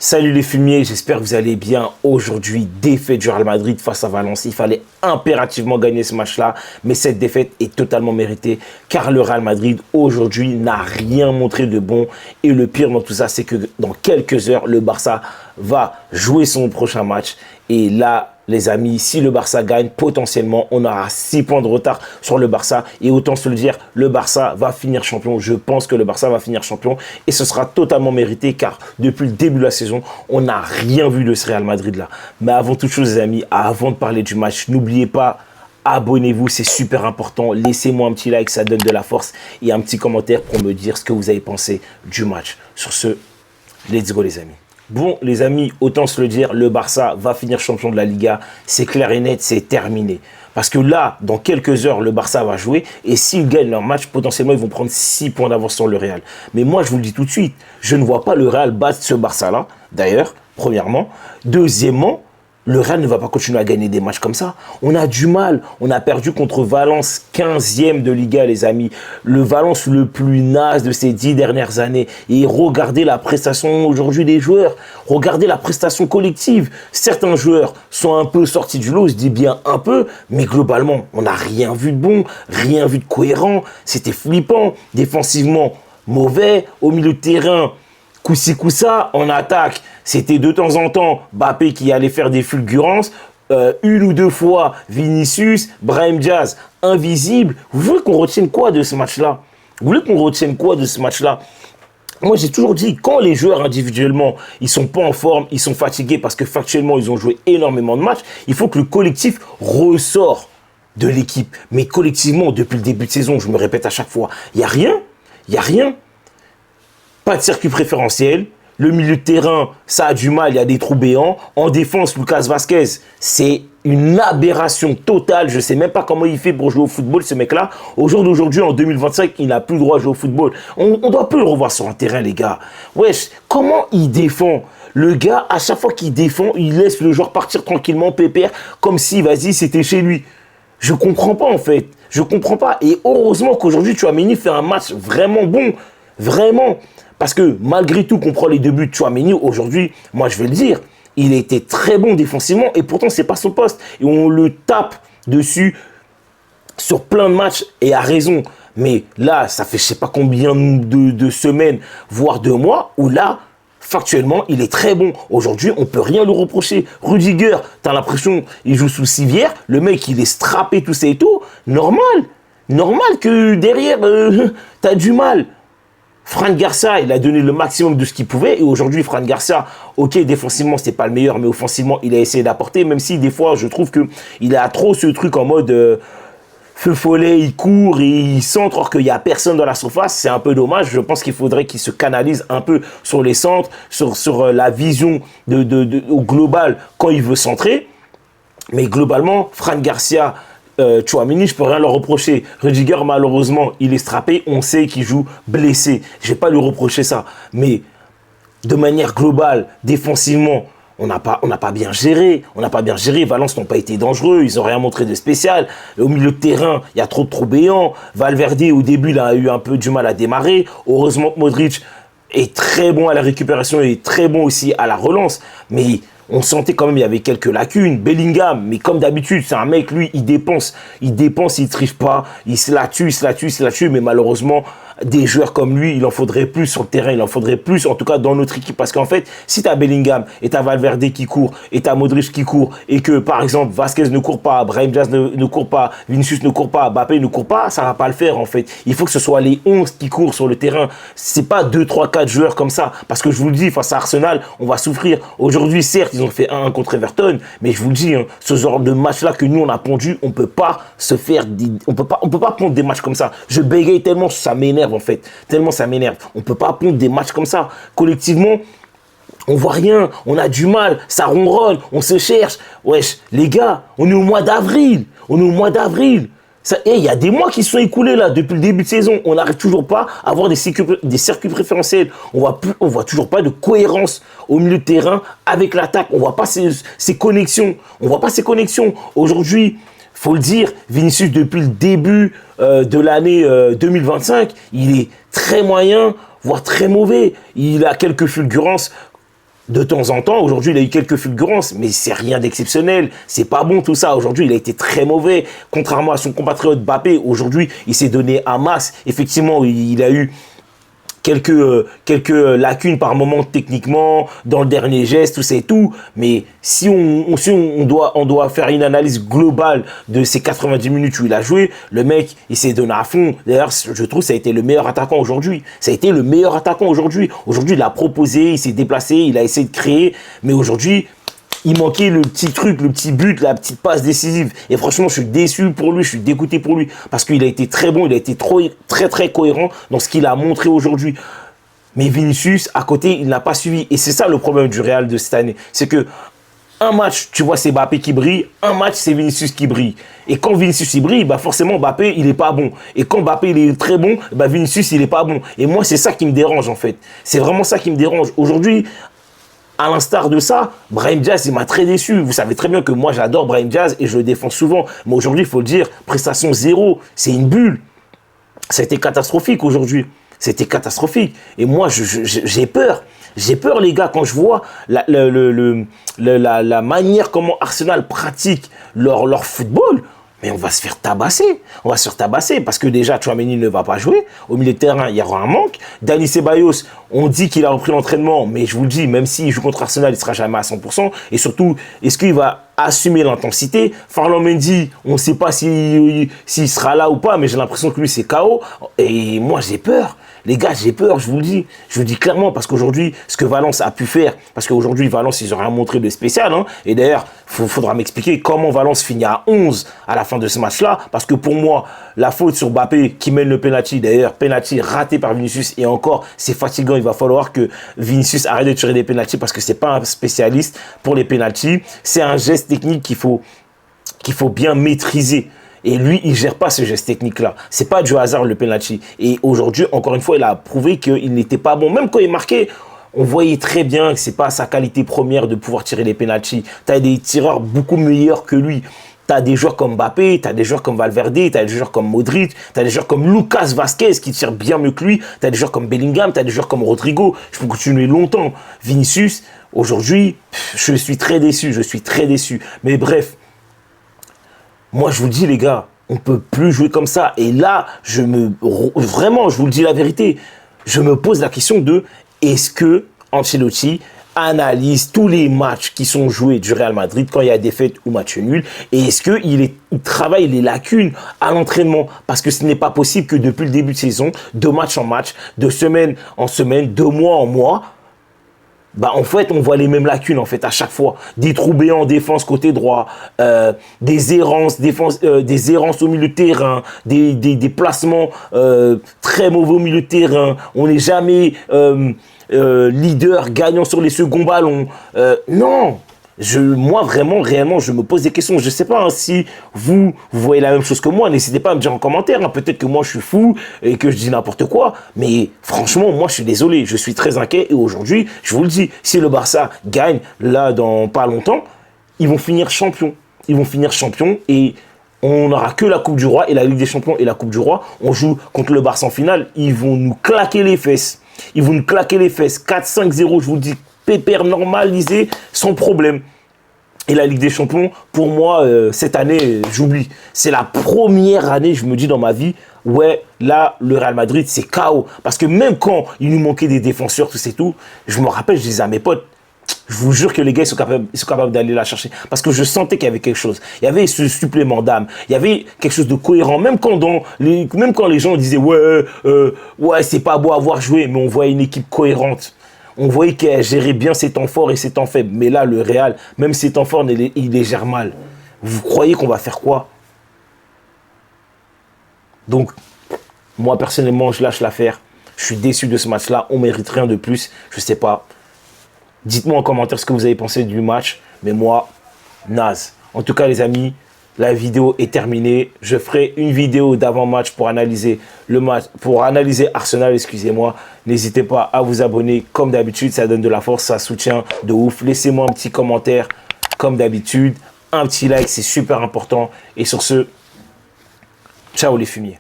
Salut les fumiers, j'espère que vous allez bien. Aujourd'hui, défaite du Real Madrid face à Valence. Il fallait impérativement gagner ce match-là, mais cette défaite est totalement méritée car le Real Madrid aujourd'hui n'a rien montré de bon. Et le pire dans tout ça, c'est que dans quelques heures, le Barça va jouer son prochain match. Et là, les amis, si le Barça gagne, potentiellement, on aura 6 points de retard sur le Barça. Et autant se le dire, le Barça va finir champion. Je pense que le Barça va finir champion. Et ce sera totalement mérité car depuis le début de la saison, on n'a rien vu de ce Real Madrid-là. Mais avant toute chose, les amis, avant de parler du match, n'oubliez pas, abonnez-vous, c'est super important. Laissez-moi un petit like, ça donne de la force. Et un petit commentaire pour me dire ce que vous avez pensé du match. Sur ce, let's go les amis. Bon, les amis, autant se le dire, le Barça va finir champion de la Liga. C'est clair et net, c'est terminé. Parce que là, dans quelques heures, le Barça va jouer. Et s'ils gagnent leur match, potentiellement, ils vont prendre 6 points d'avance sur le Real. Mais moi, je vous le dis tout de suite, je ne vois pas le Real battre ce Barça-là. D'ailleurs, premièrement. Deuxièmement, le Real ne va pas continuer à gagner des matchs comme ça. On a du mal. On a perdu contre Valence, 15e de Liga, les amis. Le Valence le plus naze de ces 10 dernières années. Et regardez la prestation aujourd'hui des joueurs. Regardez la prestation collective. Certains joueurs sont un peu sortis du lot, je dis bien un peu, mais globalement, on n'a rien vu de bon, rien vu de cohérent. C'était flippant. Défensivement, mauvais. Au milieu de terrain, Koussi Koussa, en attaque, c'était de temps en temps Mbappé qui allait faire des fulgurances. Une ou deux fois Vinicius, Brahim Diaz, invisible. Vous voulez qu'on retienne quoi de ce match-là? Vous voulez qu'on retienne quoi de ce match-là? Moi, j'ai toujours dit, quand les joueurs individuellement, ils sont pas en forme, ils sont fatigués parce que factuellement, ils ont joué énormément de matchs, il faut que le collectif ressort de l'équipe. Mais collectivement, depuis le début de saison, je me répète à chaque fois, il n'y a rien, il n'y a rien. Pas de circuit préférentiel. Le milieu de terrain, ça a du mal, il y a des trous béants. En défense, Lucas Vazquez, c'est une aberration totale. Je ne sais même pas comment il fait pour jouer au football, ce mec-là. Au jour d'aujourd'hui, en 2025, il n'a plus le droit de jouer au football. On doit plus le revoir sur un terrain, les gars. Wesh, comment il défend? Le gars, à chaque fois qu'il défend, il laisse le joueur partir tranquillement, pépère, comme si, vas-y, c'était chez lui. Je comprends pas, en fait. Je comprends pas. Et heureusement qu'aujourd'hui, Tchouaméni fait un match vraiment bon. Vraiment. Parce que malgré tout qu'on prend les deux buts de Tchouaméni, aujourd'hui, moi je vais le dire, il a été très bon défensivement et pourtant c'est pas son poste. Et on le tape dessus sur plein de matchs et à raison. Mais là, ça fait je sais pas combien de semaines, voire 2 mois, où là, factuellement, il est très bon. Aujourd'hui, on peut rien lui reprocher. Rudiger, t'as l'impression il joue sous civière, le mec il est strappé, tout ça et tout. Normal que derrière, t'as du mal. Fran Garcia, il a donné le maximum de ce qu'il pouvait. Et aujourd'hui, Fran Garcia, ok, défensivement, c'était pas le meilleur, mais offensivement, il a essayé d'apporter. Même si des fois, je trouve qu'il a trop ce truc en mode feu follet, il court et il centre, or qu'il n'y a personne dans la surface. C'est un peu dommage. Je pense qu'il faudrait qu'il se canalise un peu sur les centres, sur la vision au global quand il veut centrer. Mais globalement, Fran Garcia, Tchouaméni, je peux rien leur reprocher. Rudiger, malheureusement, il est strappé. On sait qu'il joue blessé. Je vais pas lui reprocher ça. Mais de manière globale, défensivement, on n'a pas bien géré. On n'a pas bien géré. Valence n'ont pas été dangereux. Ils n'ont rien montré de spécial. Au milieu de terrain, il y a trop de trous béants. Valverde, au début, il a eu un peu du mal à démarrer. Heureusement que Modric est très bon à la récupération et très bon aussi à la relance. Mais on sentait quand même qu'il y avait quelques lacunes. Bellingham, mais comme d'habitude, c'est un mec, lui, il dépense, il triche pas, il se la tue, mais malheureusement, des joueurs comme lui, il en faudrait plus sur le terrain, il en faudrait plus, en tout cas dans notre équipe, parce qu'en fait, si tu as Bellingham, et tu as Valverde qui court, et tu as Modric qui court, et que, par exemple, Vazquez ne court pas, Brahim Diaz ne court pas, Vinicius ne court pas, Mbappé ne court pas, ça va pas le faire, en fait. Il faut que ce soit les 11 qui courent sur le terrain. C'est pas 2, 3, 4 joueurs comme ça, parce que je vous le dis, face à Arsenal, on va souffrir. Aujourd'hui, certes, ils ont fait 1 contre Everton, mais je vous le dis, hein, ce genre de match-là que nous, on a pondu, on peut pas se faire, on peut pas pondre des matchs comme ça. Je bégaye tellement, ça m'énerve, en fait. Tellement ça m'énerve. On peut pas pondre des matchs comme ça. Collectivement, on voit rien. On a du mal. Ça ronronne. On se cherche. Wesh, les gars, on est au mois d'avril. Il y a des mois qui se sont écoulés là, depuis le début de saison. On n'arrive toujours pas à avoir des circuits préférentiels. On voit toujours pas de cohérence au milieu de terrain avec l'attaque. On voit pas ces connexions. Aujourd'hui, faut le dire, Vinicius, depuis le début de l'année 2025, il est très moyen, voire très mauvais. Il a quelques fulgurances de temps en temps. Aujourd'hui, il a eu quelques fulgurances, mais c'est rien d'exceptionnel. C'est pas bon tout ça. Aujourd'hui, il a été très mauvais. Contrairement à son compatriote Mbappé, aujourd'hui, il s'est donné un masse. Effectivement, il a eu quelques lacunes par moment techniquement, dans le dernier geste, tout ça et tout. Mais si on doit faire une analyse globale de ces 90 minutes où il a joué, le mec, il s'est donné à fond. D'ailleurs, je trouve que ça a été le meilleur attaquant aujourd'hui. Ça a été le meilleur attaquant aujourd'hui. Aujourd'hui, il a proposé, il s'est déplacé, il a essayé de créer. Mais aujourd'hui, il manquait le petit truc, le petit but, la petite passe décisive. Et franchement, je suis déçu pour lui, je suis dégoûté pour lui. Parce qu'il a été très bon, il a été très cohérent dans ce qu'il a montré aujourd'hui. Mais Vinicius, à côté, il n'a pas suivi. Et c'est ça le problème du Real de cette année. C'est que un match, tu vois, c'est Mbappé qui brille. Un match, c'est Vinicius qui brille. Et quand Vinicius il brille, bah forcément, Mbappé, il n'est pas bon. Et quand Mbappé, il est très bon, bah Vinicius, il n'est pas bon. Et moi, c'est ça qui me dérange, en fait. C'est vraiment ça qui me dérange. Aujourd'hui, à l'instar de ça, Brahim Diaz, il m'a très déçu. Vous savez très bien que moi, j'adore Brahim Diaz et je le défends souvent. Mais aujourd'hui, il faut le dire, prestation zéro. C'est une bulle. Ça a été catastrophique aujourd'hui. C'était catastrophique. Et moi, j'ai peur. J'ai peur, les gars, quand je vois la manière comment Arsenal pratique leur football. Mais on va se faire tabasser. On va se faire tabasser parce que déjà, Tchouaméni ne va pas jouer. Au milieu de terrain, il y aura un manque. Dani Ceballos, on dit qu'il a repris l'entraînement, mais je vous le dis, même s'il joue contre Arsenal, il ne sera jamais à 100%. Et surtout, est-ce qu'il va assumer l'intensité? Ferland Mendy, on ne sait pas s'il sera là ou pas, mais j'ai l'impression que lui, c'est KO. Et moi, j'ai peur. Les gars, j'ai peur, je vous le dis. Je vous le dis clairement, parce qu'aujourd'hui, ce que Valence a pu faire, parce qu'aujourd'hui, Valence, ils n'ont rien montré de spécial. Hein, et d'ailleurs, il faudra m'expliquer comment Valence finit à 11 à la fin de ce match-là. Parce que pour moi, la faute sur Mbappé qui mène le penalty, d'ailleurs, penalty raté par Vinicius. Et encore, c'est fatigant. Il va falloir que Vinicius arrête de tirer des penaltys parce que ce n'est pas un spécialiste pour les penaltys. C'est un geste technique qu'il faut bien maîtriser. Et lui, il ne gère pas ce geste technique-là. Ce n'est pas du hasard le penalty. Et aujourd'hui, encore une fois, il a prouvé qu'il n'était pas bon. Même quand il marquait, on voyait très bien que ce n'est pas sa qualité première de pouvoir tirer les penaltys. Tu as des tireurs beaucoup meilleurs que lui. Tu as des joueurs comme Mbappé, tu as des joueurs comme Valverde, tu as des joueurs comme Modric, tu as des joueurs comme Lucas Vazquez qui tire bien mieux que lui, tu as des joueurs comme Bellingham, tu as des joueurs comme Rodrigo. Je peux continuer longtemps. Vinicius, aujourd'hui, je suis très déçu, Mais bref, moi, je vous le dis, les gars, on ne peut plus jouer comme ça. Et là, vraiment, je vous le dis la vérité, je me pose la question de est-ce que Ancelotti analyse tous les matchs qui sont joués du Real Madrid quand il y a défaite ou match nul et est-ce qu'il travaille les lacunes à l'entraînement parce que ce n'est pas possible que depuis le début de saison, de match en match, de semaine en semaine, de mois en mois, bah en fait, on voit les mêmes lacunes en fait à chaque fois. Des trous béants en défense côté droit, des errances au milieu de terrain, des placements très mauvais au milieu de terrain. On n'est jamais leader gagnant sur les seconds ballons. Non. Moi, vraiment, réellement, je me pose des questions. Je ne sais pas hein, si vous voyez la même chose que moi. N'hésitez pas à me dire en commentaire. Hein. Peut-être que moi, je suis fou et que je dis n'importe quoi. Mais franchement, moi, je suis désolé. Je suis très inquiet. Et aujourd'hui, je vous le dis, si le Barça gagne, là, dans pas longtemps, ils vont finir champions. Ils vont finir champions et on n'aura que la Coupe du Roi et la Ligue des Champions et la Coupe du Roi. On joue contre le Barça en finale. Ils vont nous claquer les fesses. Ils vont nous claquer les fesses. 4-5-0, je vous le dis. Pépère normalisé, sans problème. Et la Ligue des Champions, pour moi, cette année, j'oublie. C'est la première année, je me dis dans ma vie, ouais, là, le Real Madrid, c'est KO. Parce que même quand il nous manquait des défenseurs, tout c'est tout, je me rappelle, je disais à mes potes, je vous jure que les gars, ils sont capables d'aller la chercher. Parce que je sentais qu'il y avait quelque chose. Il y avait ce supplément d'âme. Il y avait quelque chose de cohérent. Même quand les gens disaient, ouais, c'est pas beau à voir jouer, mais on voit une équipe cohérente. On voyait qu'elle gérait bien ses temps forts et ses temps faibles. Mais là, le Real, même ses temps forts, il les gère mal. Vous croyez qu'on va faire quoi? Donc, moi, personnellement, je lâche l'affaire. Je suis déçu de ce match-là. On ne mérite rien de plus. Je ne sais pas. Dites-moi en commentaire ce que vous avez pensé du match. Mais moi, naze. En tout cas, les amis, la vidéo est terminée. Je ferai une vidéo d'avant-match pour analyser le match, pour analyser Arsenal, excusez-moi. N'hésitez pas à vous abonner comme d'habitude. Ça donne de la force, ça soutient de ouf. Laissez-moi un petit commentaire comme d'habitude. Un petit like, c'est super important. Et sur ce, ciao les fumiers.